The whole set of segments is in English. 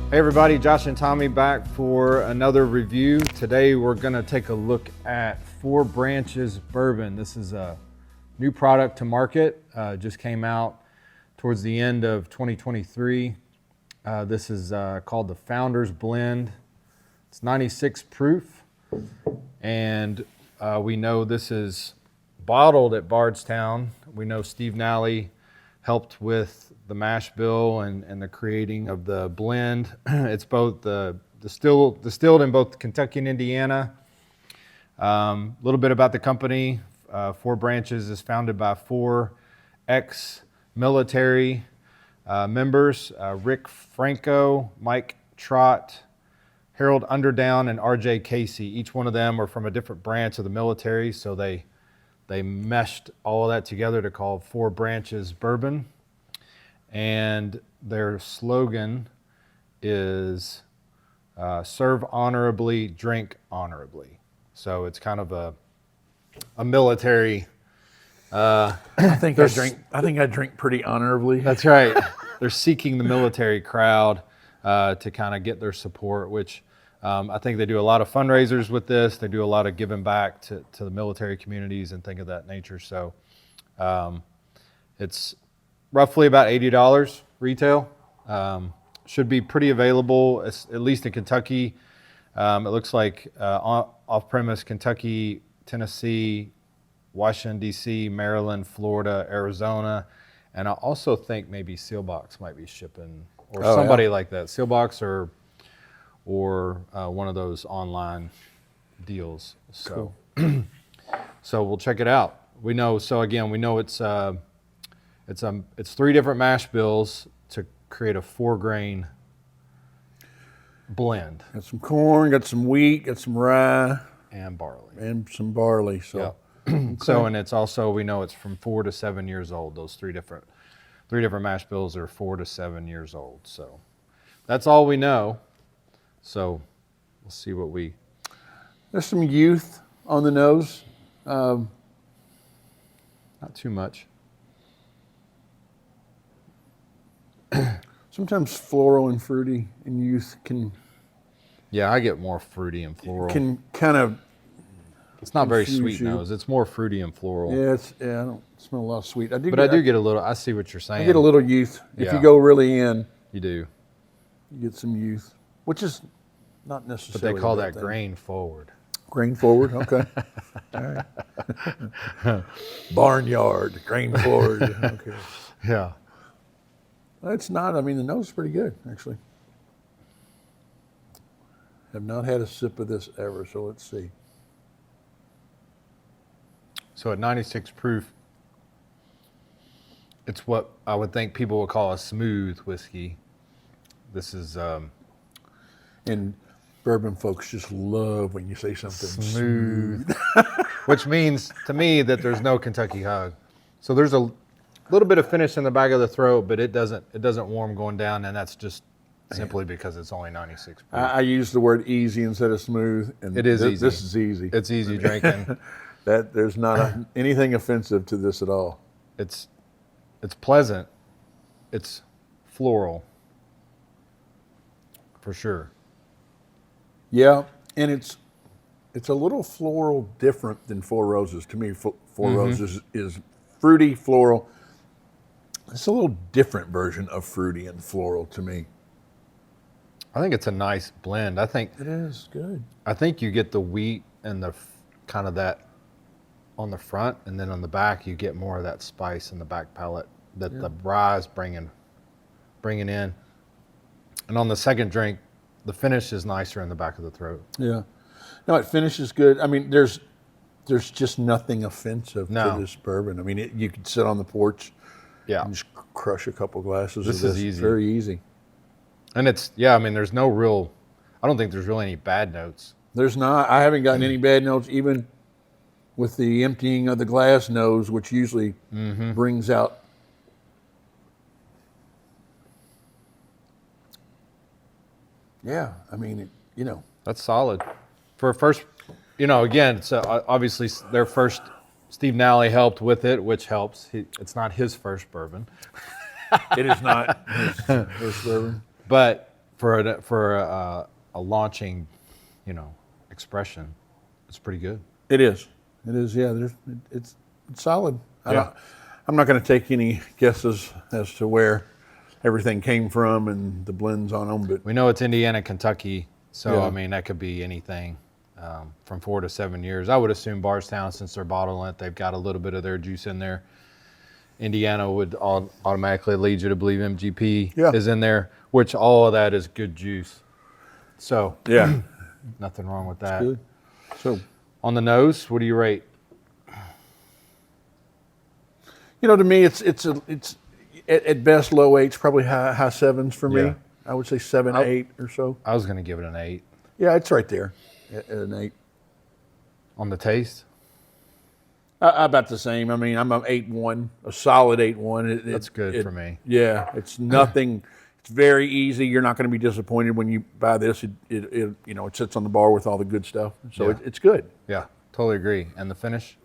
Hey everybody, Josh and Tommy back for another review. Today we're gonna take a look at Four Branches Bourbon. This is a new product to market, just came out towards the end of 2023. This is called the Founders Blend. It's 96 proof, and we know this is bottled at Bardstown. We know Steve Nally helped with the mash bill and the creating of the blend. It's both distilled in both Kentucky and Indiana. A little bit about the company. Four Branches is founded by four ex-military members, Rick Franco, Mike Trott, Harold Underdown, and RJ Casey. Each one of them are from a different branch of the military, so they meshed all of that together to call Four Branches Bourbon. And their slogan is serve honorably, drink honorably. So it's kind of a military. I think I drink pretty honorably. That's right. They're seeking the military crowd to kind of get their support, which I think they do a lot of fundraisers with this. They do a lot of giving back to the military communities and things of that nature. So it's roughly about $80 retail. Should be pretty available, at least in Kentucky. It looks like off-premise Kentucky, Tennessee, Washington, D.C., Maryland, Florida, Arizona. And I also think maybe Sealbox might be shipping, or somebody like that. Sealbox or one of those online deals. So, cool. So we'll check it out. We know it's three different mash bills to create a 4-grain blend. Got some corn, got some wheat, got some rye. And barley. And some barley. So, yep. Okay. So, and it's also, we know it's from 4 to 7 years old. Those three different mash bills are 4 to 7 years old. So that's all we know. So we'll see what There's some youth on the nose. Not too much. Sometimes floral and fruity in youth can. Yeah, I get more fruity and floral. Can kind of. It's not very sweet nose. It's more fruity and floral. Yeah, I don't smell a lot of sweet. I do get a little. I see what you're saying. I get a little youth. If you go really in, you do. You get some youth, which is not necessarily. But they call that grain forward. Grain forward, okay. All right. Barnyard, grain forward, okay. Yeah. It's not. I mean, the nose is pretty good, actually. Have not had a sip of this ever, so let's see. So at 96 proof, it's what I would think people would call a smooth whiskey. This is... and bourbon folks just love when you say something smooth. Which means, to me, that there's no Kentucky hug. So there's a little bit of finish in the back of the throat, but it doesn't warm going down, and that's just simply because it's only 96 proof. I use the word easy instead of smooth, and it is easy. This is easy. It's easy drinking. There's not anything offensive to this at all. It's pleasant. It's floral, for sure. Yeah, and it's a little floral different than Four Roses. To me, Four Roses is fruity, floral. It's a little different version of fruity and floral to me. I think it's a nice blend. I think it is good. I think you get the wheat and the kind of that on the front, and then on the back you get more of that spice in the back palate that the rye is bringing in. And on the second drink, the finish is nicer in the back of the throat. Yeah, no, it finishes good. I mean, there's just nothing offensive to this bourbon. I mean, you could sit on the porch. Yeah. And just crush a couple glasses of this. This is easy. It's very easy. And I mean, there's no real, I don't think there's really any bad notes. There's not. I haven't gotten any bad notes, even with the emptying of the glass nose, which usually brings out. Yeah, I mean, That's solid. For a first, again, it's obviously their first Steve Nally helped with it, which helps. It's not his first bourbon. It is not his first bourbon. But for a launching, expression, it's pretty good. It is. It is. Yeah. It's solid. Yeah. I'm not going to take any guesses as to where everything came from and the blends on them, but We know it's Indiana, Kentucky, so Yeah. I mean that could be anything from 4 to 7 years. I would assume Bardstown, since they're bottling it, they've got a little bit of their juice in there. Indiana would automatically lead you to believe MGP Yeah. is in there, which all of that is good juice. So yeah, nothing wrong with that. good. So, On the nose, what do you rate? to me, it's at best low 8s, probably high 7s for me. Yeah. I would say 7, 8 or so. I was going to give it an 8. Yeah, it's right there at an 8. On the taste, About the same. I mean, I'm an 8-1, a solid 8-1. that's good for me. Yeah, it's nothing. It's very easy. You're not going to be disappointed when you buy this. It sits on the bar with all the good stuff. So Yeah. it's good. Yeah, totally agree. And the finish?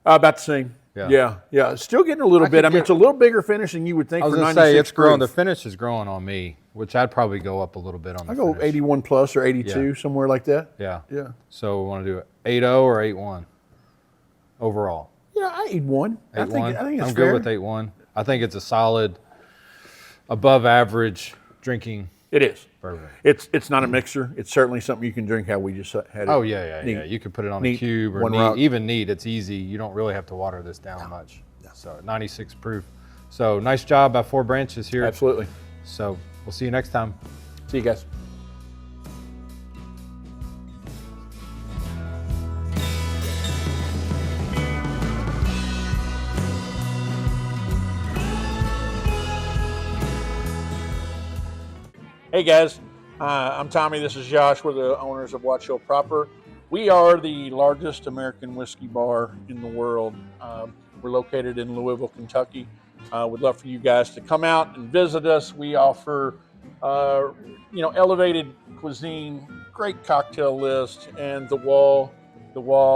About the same. Yeah. Yeah. Still getting a little bit. I mean, it's a little bigger finish than you would think I was for going 96 to say, it's growing. The proof. finish is growing on me, which I'd probably go up a little bit on the I go finish. 81 plus or 82, somewhere like that. Yeah. Yeah. So we want to do it 8.0 or 8.1 overall? Yeah, I 8-1. I think it's I'm fair. good with 8.1. I think it's a solid, above average drinking It is. bourbon. It's not a mixer. It's certainly something you can drink how we just had it. Oh, yeah. Neat. You could put it on a Neat. cube or One rock. even neat. It's easy. You don't really have to water this down much. So 96 proof. So nice job by Four Branches here. Absolutely. So we'll see you next time. See you guys. Hey guys, I'm Tommy. This is Josh. We're the owners of Watch Hill Proper. We are the largest American whiskey bar in the world. We're located in Louisville, Kentucky. We'd love for you guys to come out and visit us. We offer, elevated cuisine, great cocktail list, and the wall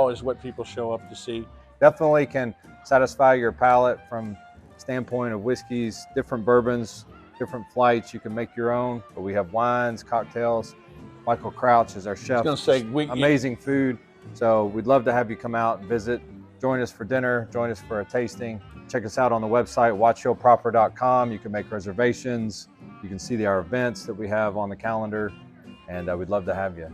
is what people show up to see. Definitely can satisfy your palate from standpoint of whiskeys, different bourbons, different flights. You can make your own, but we have wines, cocktails. Michael Crouch is our chef. I was going to say, Amazing food. So we'd love to have you come out and visit. Join us for dinner. Join us for a tasting. Check us out on the website, watchhillproper.com. You can make reservations. You can see our events that we have on the calendar, and we'd love to have you.